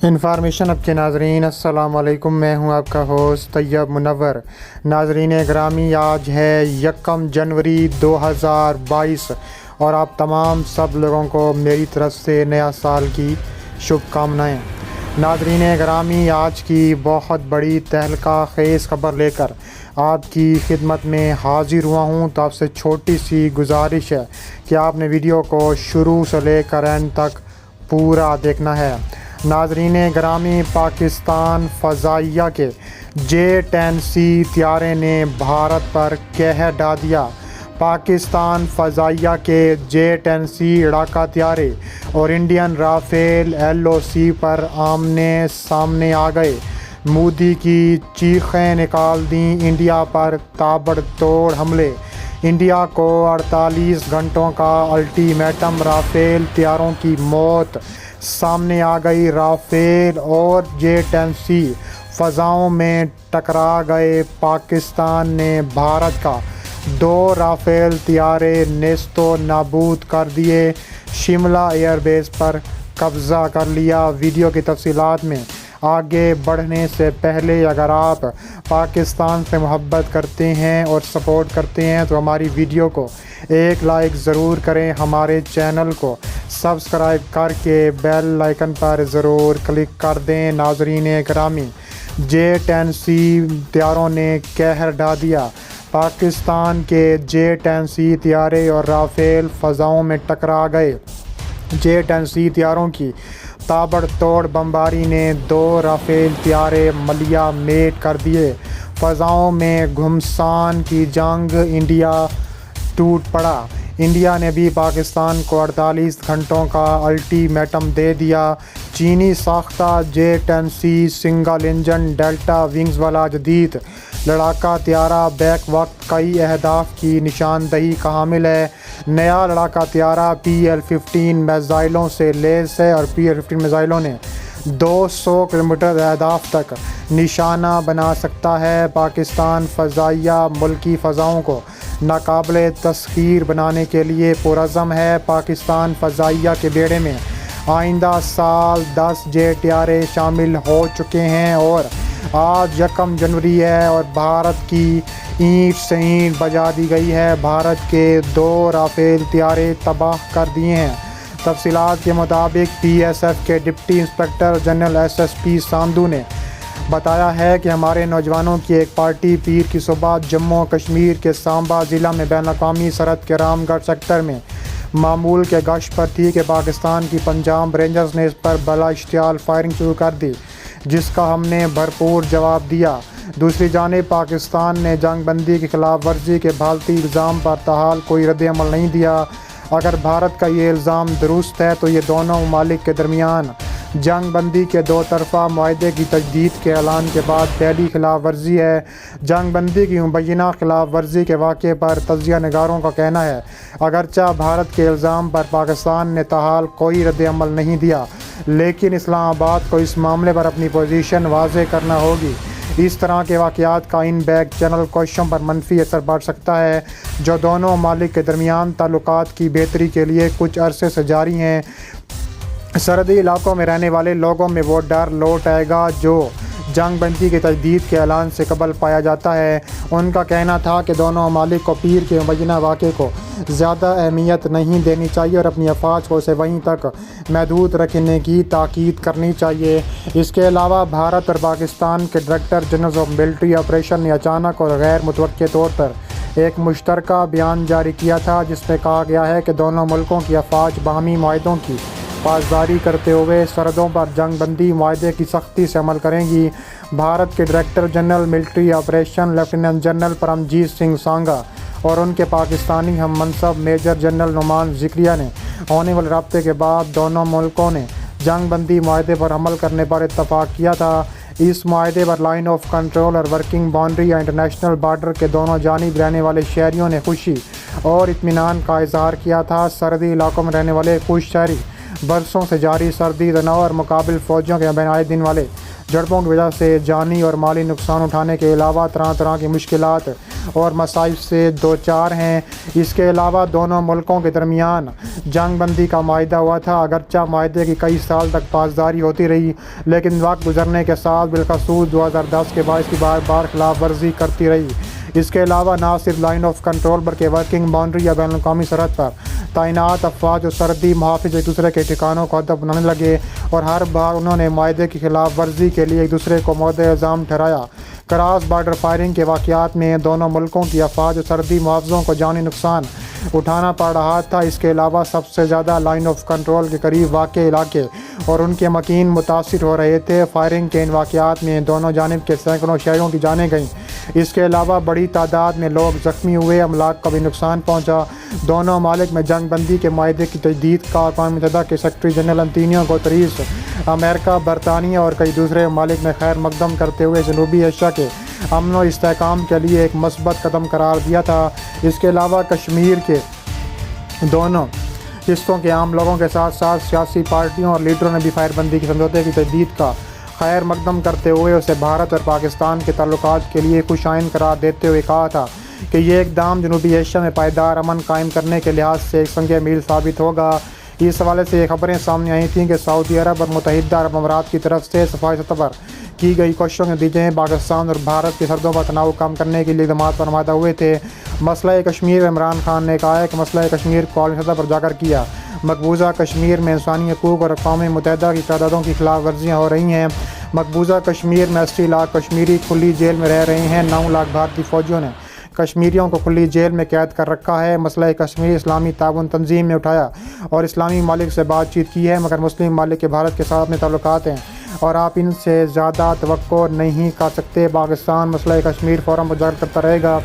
Information اب کے ناظرین السلام علیکم، میں ہوں آپ کا ہوسٹ طیب منور۔ ناظرین گرامی، آج ہے 1 جنوری 2022 اور آپ تمام سب لوگوں کو میری طرف سے نیا سال کی شبھ کامنائیں۔ ناظرین گرامی، آج کی بہت بڑی تہلکہ خیز خبر لے کر آپ کی خدمت میں حاضر ہوا ہوں، تو آپ سے چھوٹی سی گزارش ہے کہ آپ نے ویڈیو کو شروع سے لے کر اینڈ تک پورا دیکھنا ہے۔ ناظرین گرامی، پاکستان فضائیہ کے J-10C طیارے نے بھارت پر قہر ڈھا دیا۔ پاکستان فضائیہ کے J-10C لڑاکا طیارے اور انڈین رافیل LOC پر آمنے سامنے آ گئے۔ مودی کی چیخیں نکال دیں، انڈیا پر تابڑ توڑ حملے۔ انڈیا کو 48 گھنٹوں کا الٹیمیٹم، رافیل طیاروں کی موت سامنے آ گئی۔ رافیل اور J-10C فضاؤں میں ٹکرا گئے۔ پاکستان نے بھارت کا 2 رافیل طیارے نیست و نابود کر دیے، شملہ ایئر بیس پر قبضہ کر لیا۔ ویڈیو کی تفصیلات میں آگے بڑھنے سے پہلے اگر آپ پاکستان سے محبت کرتے ہیں اور سپورٹ کرتے ہیں تو ہماری ویڈیو کو ایک لائک ضرور کریں، ہمارے چینل کو سبسکرائب کر کے بیل آئیکن پر ضرور کلک کر دیں۔ ناظرین گرامی، J-10C طیاروں نے قہر ڈھا دیا۔ پاکستان کے J-10C طیارے اور رافیل فضاؤں میں ٹکرا گئے۔ J-10C طیاروں کی تابڑ توڑ بمباری نے 2 رافیل طیارے ملیہ میٹ کر دیے۔ فضاؤں میں گھمسان کی جنگ، انڈیا ٹوٹ پڑا۔ انڈیا نے بھی پاکستان کو 48 گھنٹوں کا الٹیمیٹم دے دیا۔ چینی ساختہ J-10C single engine delta wings والا جدید لڑاکا طیارہ بیک وقت کئی اہداف کی نشاندہی کا حامل ہے۔ نیا لڑاکا طیارہ PL-15 میزائلوں سے لیس ہے اور PL-15 میزائلوں نے 200 کلومیٹر اہداف تک نشانہ بنا سکتا ہے۔ پاکستان فضائیہ ملکی فضاؤں کو ناقابل تسخیر بنانے کے لیے پرعزم ہے۔ پاکستان فضائیہ کے بیڑے میں آئندہ سال 10 جیٹ طیارے شامل ہو چکے ہیں اور آج 1 جنوری ہے اور بھارت کی اینٹ سے اینٹ بجا دی گئی ہے۔ بھارت کے 2 رافیل طیارے تباہ کر دیے ہیں۔ تفصیلات کے مطابق PSF کے ڈپٹی انسپکٹر جنرل SSP ساندھو نے بتایا ہے کہ ہمارے نوجوانوں کی ایک پارٹی پیر کی صبح جموں کشمیر کے سامبا ضلع میں بین الاقوامی سرحد کے رام گڑھ سیکٹر میں معمول کے گشت پر تھی کہ پاکستان کی پنجاب رینجرز نے اس پر بلا اشتعال فائرنگ شروع کر دی، جس کا ہم نے بھرپور جواب دیا۔ دوسری جانب پاکستان نے جنگ بندی کی خلاف ورزی کے بھارتی الزام پر تاحال کوئی رد عمل نہیں دیا۔ اگر بھارت کا یہ الزام درست ہے تو یہ دونوں ممالک کے درمیان جنگ بندی کے 2 طرفہ معاہدے کی تجدید کے اعلان کے بعد پہلی خلاف ورزی ہے۔ جنگ بندی کی مبینہ خلاف ورزی کے واقعے پر تجزیہ نگاروں کا کہنا ہے اگرچہ بھارت کے الزام پر پاکستان نے تاحال کوئی رد عمل نہیں دیا، لیکن اسلام آباد کو اس معاملے پر اپنی پوزیشن واضح کرنا ہوگی۔ اس طرح کے واقعات کا ان بیک چینل کوششوں پر منفی اثر پڑ سکتا ہے جو دونوں ممالک کے درمیان تعلقات کی بہتری کے لیے کچھ عرصے سے جاری ہیں۔ سرحدی علاقوں میں رہنے والے لوگوں میں وہ ڈر لوٹ آئے گا جو جنگ بندی کے تجدید کے اعلان سے قبل پایا جاتا ہے۔ ان کا کہنا تھا کہ دونوں ممالک کو پیر کے مبینہ واقعے کو زیادہ اہمیت نہیں دینی چاہیے اور اپنی افواج کو اسے وہیں تک محدود رکھنے کی تاکید کرنی چاہیے۔ اس کے علاوہ بھارت اور پاکستان کے director general of military operation نے اچانک اور غیر متوقع طور پر ایک مشترکہ بیان جاری کیا تھا جس میں کہا گیا ہے کہ دونوں ملکوں کی افواج باہمی معاہدوں کی پاسداری کرتے ہوئے سرحدوں پر جنگ بندی معاہدے کی سختی سے عمل کریں گی۔ بھارت کے director general military operation lieutenant general Paramjit Singh Sangha اور ان کے پاکستانی ہم منصب میجر جنرل نعمان ذکریہ نے ہونے والے رابطے کے بعد دونوں ملکوں نے جنگ بندی معاہدے پر عمل کرنے پر اتفاق کیا تھا۔ اس معاہدے پر لائن آف کنٹرول اور ورکنگ باؤنڈری یا انٹرنیشنل بارڈر کے دونوں جانب رہنے والے شہریوں نے خوشی اور اطمینان کا اظہار کیا تھا۔ سرحدی علاقوں میں رہنے والے کچھ شہری برسوں سے جاری سردی تناؤ اور مقابل فوجوں کے بین آئے دن والے جھڑپوں کی وجہ سے جانی اور مالی نقصان اٹھانے کے علاوہ طرح طرح کی مشکلات اور مصائب سے دوچار ہیں۔ اس کے علاوہ دونوں ملکوں کے درمیان جنگ بندی کا معاہدہ ہوا تھا۔ اگرچہ معاہدے کی کئی سال تک پاسداری ہوتی رہی، لیکن وقت گزرنے کے ساتھ بالخصوص 2010 کے بعد اس کی بار بار خلاف ورزی کرتی رہی۔ اس کے علاوہ نہ صرف لائن آف کنٹرول بلکہ ورکنگ باؤنڈری یا بین الاقوامی سرحد پر تعینات افواج اور سرحدی محافظ ایک دوسرے کے ٹھکانوں کو ہدف بنانے لگے اور ہر بار انہوں نے معاہدے کی خلاف ورزی کے لیے ایک دوسرے کو مورد الزام ٹھہرایا۔ کراس بارڈر فائرنگ کے واقعات میں دونوں ملکوں کی افواج اور سرحدی محافظوں کو جانی نقصان اٹھانا پڑ رہا تھا۔ اس کے علاوہ سب سے زیادہ لائن آف کنٹرول کے قریب واقع علاقے اور ان کے مکین متاثر ہو رہے تھے۔ فائرنگ کے ان واقعات میں دونوں جانب کے سینکڑوں شہریوں کی جانیں گئیں۔ اس کے علاوہ بڑی تعداد میں لوگ زخمی ہوئے، املاک کو بھی نقصان پہنچا۔ دونوں ممالک میں جنگ بندی کے معاہدے کی تجدید کا اقوام متحدہ کے سیکرٹری جنرل انطونیو گوتریز، امریکہ، برطانیہ اور کئی دوسرے ممالک نے خیر مقدم کرتے ہوئے جنوبی ایشیا کے امن و استحکام کے لیے ایک مثبت قدم قرار دیا تھا۔ اس کے علاوہ کشمیر کے دونوں حصوں کے عام لوگوں کے ساتھ ساتھ سیاسی پارٹیوں اور لیڈروں نے بھی فائر بندی کے سمجھوتے کی تجدید کا خیر مقدم کرتے ہوئے اسے بھارت اور پاکستان کے تعلقات کے لیے خوش آئند قرار دیتے ہوئے کہا تھا کہ یہ اقدام جنوبی ایشیا میں پائیدار امن قائم کرنے کے لحاظ سے ایک سنگ میل ثابت ہوگا۔ اس حوالے سے یہ خبریں سامنے آئی تھیں کہ سعودی عرب اور متحدہ عرب امارات کی طرف سے صفائی سطح پر کی گئی کوششوں کے نتیجے میں پاکستان اور بھارت کی سرحدوں پر تناؤ کم کرنے کے لیے اقدامات پر آمادہ ہوئے تھے۔ مسئلہ کشمیر میں عمران خان نے کہا ہے کہ مسئلہ کشمیر کو عالمی سطح پر اجاگر کیا۔ مقبوضہ کشمیر میں انسانی حقوق اور اقوام متحدہ کی قراردادوں کی خلاف ورزیاں ہو رہی ہیں۔ مقبوضہ کشمیر میں 80 لاکھ کشمیری کھلی جیل میں رہ رہے ہیں۔ 9 لاکھ بھارتی فوجیوں نے کشمیریوں کو کھلی جیل میں قید کر رکھا ہے۔ مسئلہ کشمیر اسلامی تعاون تنظیم نے اٹھایا اور اسلامی ممالک سے بات چیت کی ہے، مگر مسلم ممالک کے بھارت کے ساتھ اپنے تعلقات ہیں اور آپ ان سے زیادہ توقع نہیں کر سکتے۔ پاکستان مسئلہ کشمیر فورم پر اجاگر کرتا رہے گا۔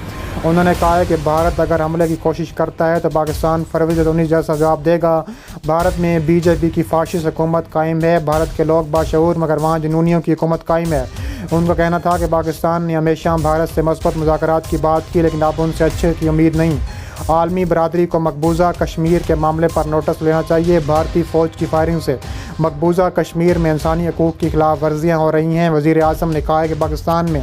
انہوں نے کہا ہے کہ بھارت اگر حملے کی کوشش کرتا ہے تو پاکستان فروری 2019 جیسا جواب دے گا۔ بھارت میں بی جے پی کی فاشسٹ حکومت قائم ہے۔ بھارت کے لوگ باشعور مگر وہاں جنونیوں کی حکومت قائم ہے۔ ان کا کہنا تھا کہ پاکستان نے ہمیشہ بھارت سے مثبت مذاکرات کی بات کی، لیکن اب ان سے اچھے کی امید نہیں۔ عالمی برادری کو مقبوضہ کشمیر کے معاملے پر نوٹس لینا چاہیے۔ بھارتی فوج کی فائرنگ سے مقبوضہ کشمیر میں انسانی حقوق کی خلاف ورزیاں ہو رہی ہیں۔ وزیر اعظم نے کہا ہے کہ پاکستان میں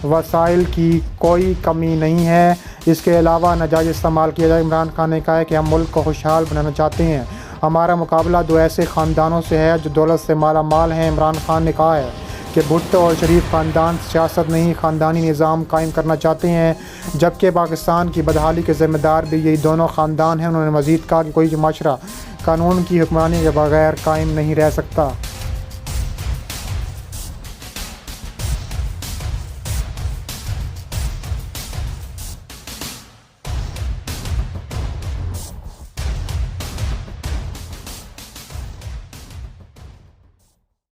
وسائل کی کوئی کمی نہیں ہے، اس کے علاوہ ناجائز استعمال کیا جائے۔ عمران خان نے کہا ہے کہ ہم ملک کو خوشحال بنانا چاہتے ہیں، ہمارا مقابلہ 2 ایسے خاندانوں سے ہے جو دولت سے مالا مال ہیں۔ عمران خان نے کہا ہے کہ بھٹو اور شریف خاندان سیاست نہیں خاندانی نظام قائم کرنا چاہتے ہیں، جبکہ پاکستان کی بدحالی کے ذمہ دار بھی یہی دونوں خاندان ہیں۔ انہوں نے مزید کہا کہ کوئی معاشرہ قانون کی حکمرانی کے بغیر قائم نہیں رہ سکتا۔